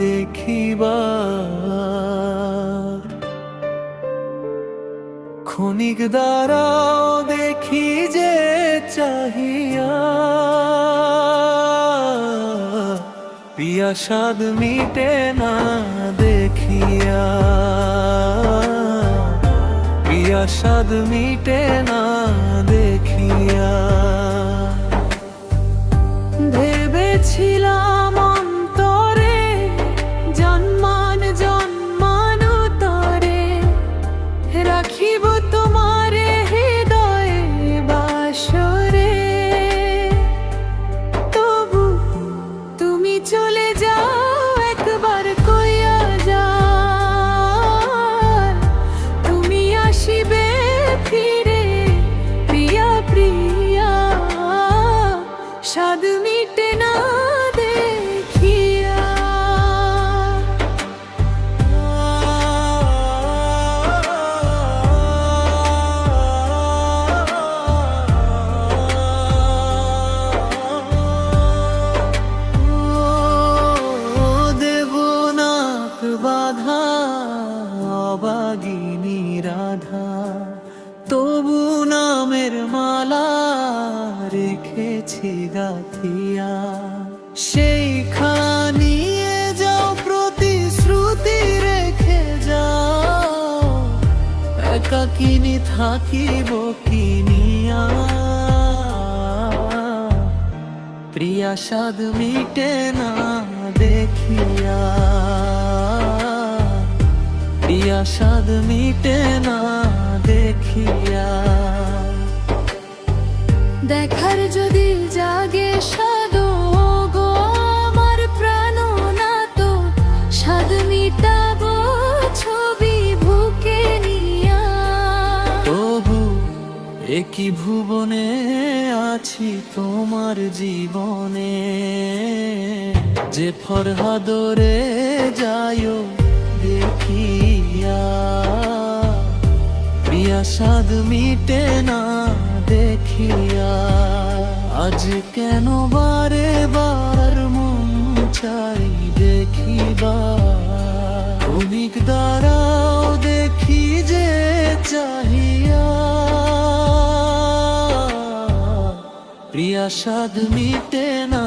দেখিবার। ক্ষণিক দাঁড়াও দেখি যে চাহিয়া, প্রিয়া স্বাদ মিটে না দেখিয়া, প্রিয়া স্বাদ মিটে না দেখিয়া। ভেবেছিলাম অন্তরে জন্মান জন্মান্তরে রাখিব তোমারে হৃদয়ে বাসরে, তবু তুমি চলে যাও একবার কইয়া যাও, তুমি আসিবে ফিরে প্রিয়া প্রিয়া, স্বাদ মিটে না দেখিয়া। দেবনাথ বাধা অবাগিনী রাধা, তবু নামের মালা রেখেছি গাথিয়া। সেইখানে যাও প্রতিশ্রুতি রেখে যাও, একাকিনী থাকিব কিনিয়া, প্রিয়া স্বাদ মিটে না দেখিয়া, প্রিয়া স্বাদ মিটে না দেখিয়া। দেখার যদি জাগে সাদো গো আমার প্রাণনাত, স্বাদ মিটাবো ছবি বুকে নিয়া। তবু একই ভুবনে আছি তোমার জীবনে, যে ফরহাদরে যায়ো দেখিয়া, প্রিয়া স্বাদ মিটে না দেখিয়া। আজ কেন বারে বার মন চাই দেখিবার, ক্ষণিক দাঁড়াও দেখি যে চাহিয়া, প্রিয়া স্বাদ মিটে না